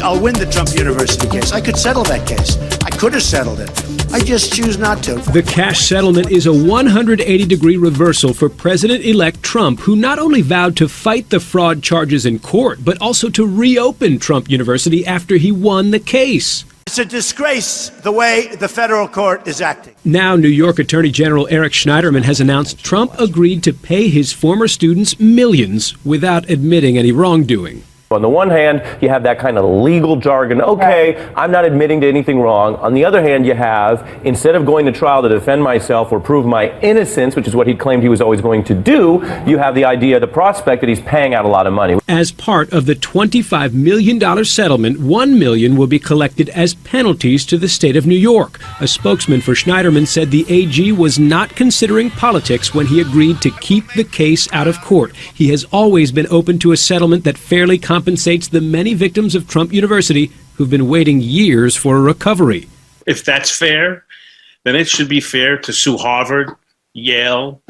I'll win the Trump University case. I could settle that case. I could have settled it. I just choose not to. The cash settlement is a 180-degree reversal for President-elect Trump, who not only vowed to fight the fraud charges in court, but also to reopen Trump University after he won the case. It's a disgrace the way the federal court is acting. Now, New York Attorney General Eric Schneiderman has announced Trump agreed to pay his former students millions without admitting any wrongdoing. On the one hand, you have that kind of legal jargon. Okay, I'm not admitting to anything wrong. On the other hand, you have, instead of going to trial to defend myself or prove my innocence, which is what he claimed he was always going to do, you have the idea, the prospect that he's paying out a lot of money. As part of the $25 million settlement, $1 million will be collected as penalties to the state of New York. A spokesman for Schneiderman said the AG was not considering politics when he agreed to keep the case out of court. He has always been open to a settlement that fairly compensates the many victims of Trump University who've been waiting years for a recovery. If that's fair, then it should be fair to sue Harvard, Yale,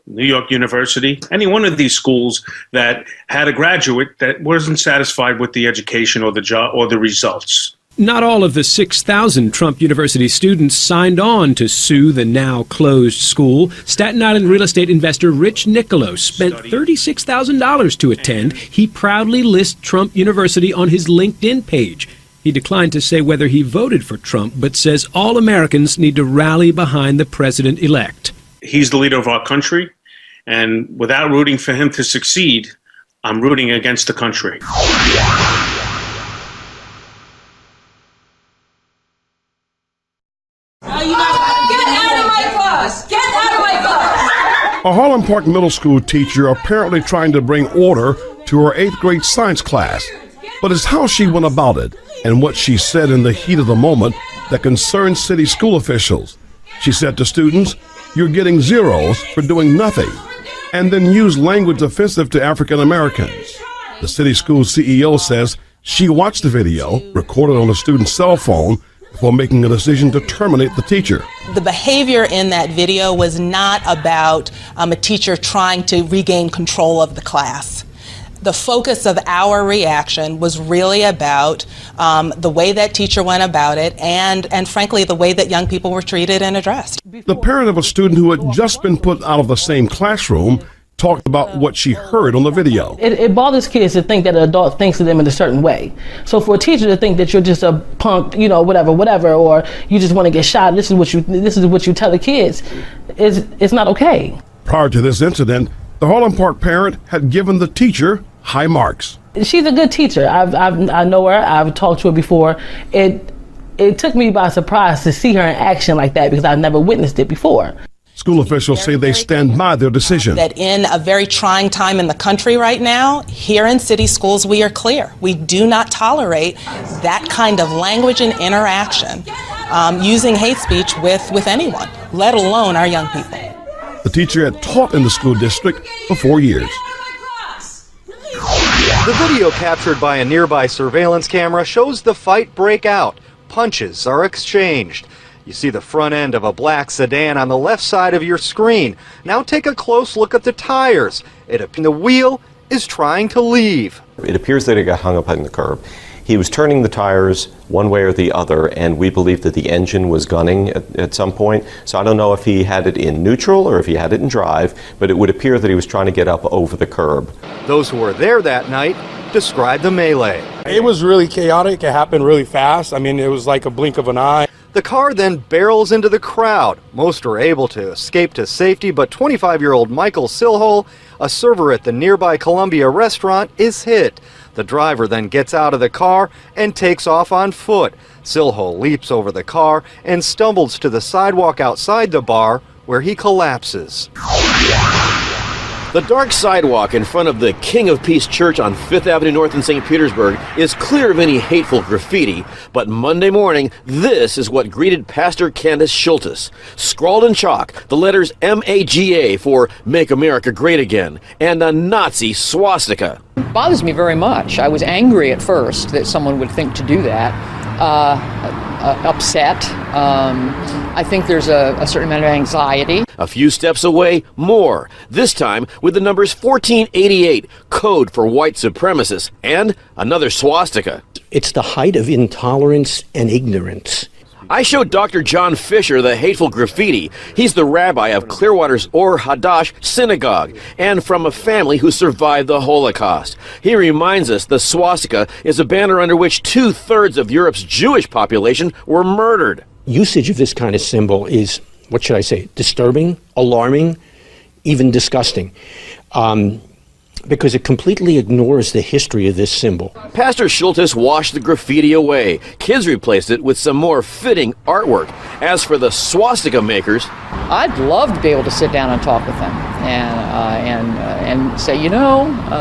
New York University, any one of these schools that had a graduate that wasn't satisfied with the education or the job or the results. Not all of the 6,000 Trump University students signed on to sue the now closed school. Staten Island real estate investor Rich Nicolo spent $36,000 to attend. He proudly lists Trump University on his LinkedIn page. He declined to say whether he voted for Trump, but says all Americans need to rally behind the president-elect. He's the leader of our country, and without rooting for him to succeed, I'm rooting against the country. A Harlem Park Middle School teacher apparently trying to bring order to her 8th grade science class. But it's how she went about it and what she said in the heat of the moment that concerns city school officials. She said to students, "You're getting zeros for doing nothing," and then used language offensive to African Americans. The city school CEO says she watched the video, recorded on a student's cell phone, before making a decision to terminate the teacher. The behavior in that video was not about a teacher trying to regain control of the class. The focus of our reaction was really about the way that teacher went about it and frankly, the way that young people were treated and addressed. The parent of a student who had just been put out of the same classroom talked about what she heard on the video. It bothers kids to think that an adult thinks of them in a certain way. So for a teacher to think that you're just a punk, whatever, or you just want to get shot, this is what you tell the kids, it's not okay. Prior to this incident, the Harlem Park parent had given the teacher high marks. She's a good teacher. I know her. I've talked to her before. It took me by surprise to see her in action like that because I've never witnessed it before. School officials say they stand by their decision. That in a very trying time in the country right now, here in city schools, we are clear. We do not tolerate that kind of language and interaction using hate speech with anyone, let alone our young people. The teacher had taught in the school district for 4 years. The video captured by a nearby surveillance camera shows the fight break out. Punches are exchanged. You see the front end of a black sedan on the left side of your screen. Now take a close look at the tires. The wheel is trying to leave. It appears that it got hung up on the curb. He was turning the tires one way or the other, and we believe that the engine was gunning at some point. So I don't know if he had it in neutral or if he had it in drive, but it would appear that he was trying to get up over the curb. Those who were there that night described the melee. It was really chaotic. It happened really fast. I mean, it was like a blink of an eye. The car then barrels into the crowd. Most are able to escape to safety, but 25-year-old Michael Silhole, a server at the nearby Columbia restaurant, is hit. The driver then gets out of the car and takes off on foot. Silhole leaps over the car and stumbles to the sidewalk outside the bar, where he collapses. The dark sidewalk in front of the King of Peace Church on 5th Avenue North in St. Petersburg is clear of any hateful graffiti, but Monday morning, this is what greeted Pastor Candace Schultes. Scrawled in chalk, the letters MAGA for Make America Great Again, and a Nazi swastika. It bothers me very much. I was angry at first that someone would think to do that. upset. I think there's a certain amount of anxiety. A few steps away, more. This time with the numbers 1488, code for white supremacists, and another swastika. It's the height of intolerance and ignorance. I showed Dr. John Fisher the hateful graffiti. He's the rabbi of Clearwater's Or Hadash Synagogue, and from a family who survived the Holocaust. He reminds us the swastika is a banner under which 2/3 of Europe's Jewish population were murdered. Usage of this kind of symbol is, what should I say, disturbing, alarming, even disgusting. Because it completely ignores the history of this symbol. Pastor Schultes washed the graffiti away. Kids replaced it with some more fitting artwork. As for the swastika makers, I'd love to be able to sit down and talk with them and say,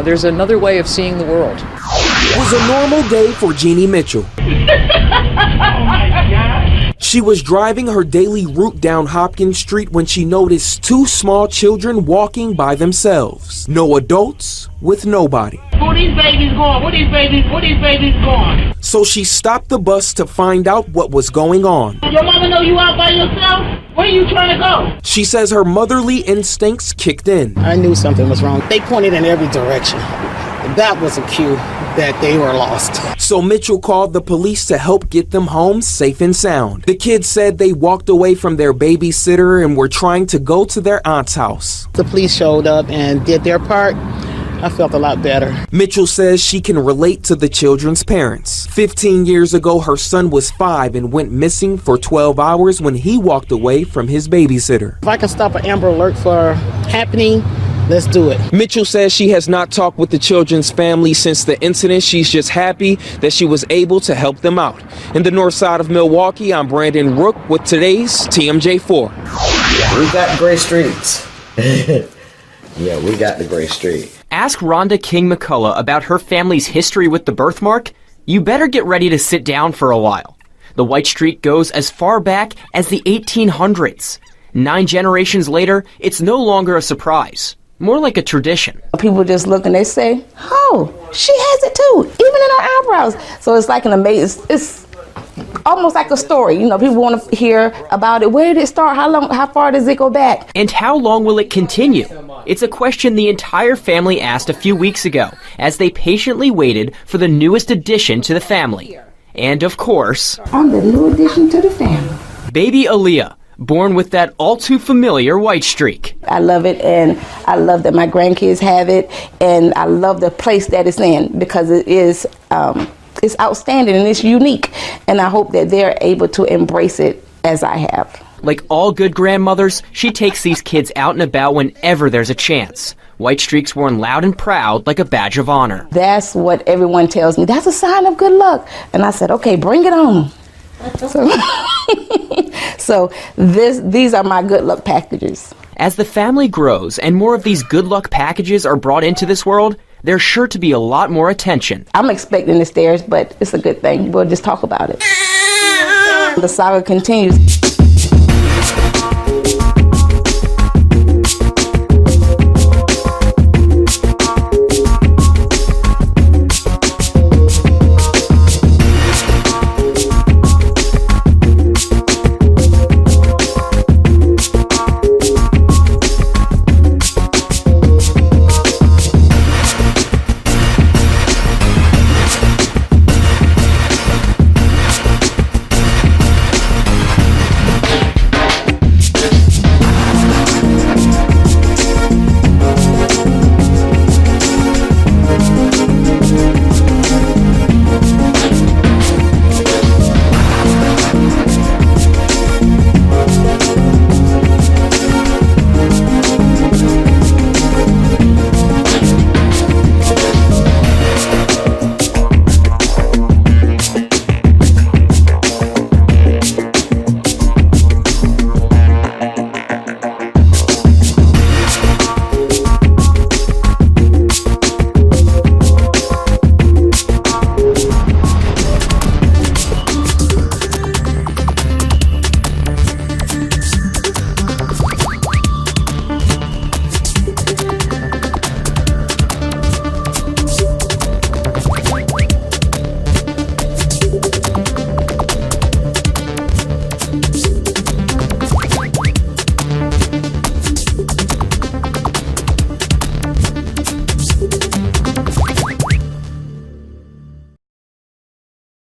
there's another way of seeing the world. It was a normal day for Jeannie Mitchell. She was driving her daily route down Hopkins Street when she noticed two small children walking by themselves. No adults with nobody. Where these babies going? Where these babies going? So she stopped the bus to find out what was going on. Your mama know you out by yourself? Where are you trying to go? She says her motherly instincts kicked in. I knew something was wrong. They pointed in every direction. That was a cue that they were lost. So Mitchell called the police to help get them home safe and sound. The kids said they walked away from their babysitter and were trying to go to their aunt's house. The police showed up and did their part. I felt a lot better. Mitchell says she can relate to the children's parents. 15 years ago, her son was 5 and went missing for 12 hours when he walked away from his babysitter. If I can stop an Amber Alert for happening, let's do it. Mitchell says she has not talked with the children's family since the incident. She's just happy that she was able to help them out. In the north side of Milwaukee, I'm Brandon Rook with today's TMJ4. We got gray streets. Yeah, we got the gray street. Ask Rhonda King McCullough about her family's history with the birthmark. You better get ready to sit down for a while. The white streak goes as far back as the 1800s. 9 generations later, it's no longer a surprise. More like a tradition. People just look and they say, oh, she has it too, even in her eyebrows. So it's like an amazing, it's almost like a story. People want to hear about it. Where did it start? How far does it go back? And how long will it continue? It's a question the entire family asked a few weeks ago as they patiently waited for the newest addition to the family. And of course, I'm the new addition to the family. Baby Aaliyah, born with that all-too-familiar white streak. I love it, and I love that my grandkids have it, and I love the place that it's in because it is it's outstanding and it's unique, and I hope that they're able to embrace it as I have. Like all good grandmothers, she takes these kids out and about whenever there's a chance. White streaks worn loud and proud like a badge of honor. That's what everyone tells me. That's a sign of good luck. And I said, okay, bring it on. So these are my good luck packages. As the family grows and more of these good luck packages are brought into this world, there's sure to be a lot more attention. I'm expecting the stares, but it's a good thing. We'll just talk about it. The saga continues.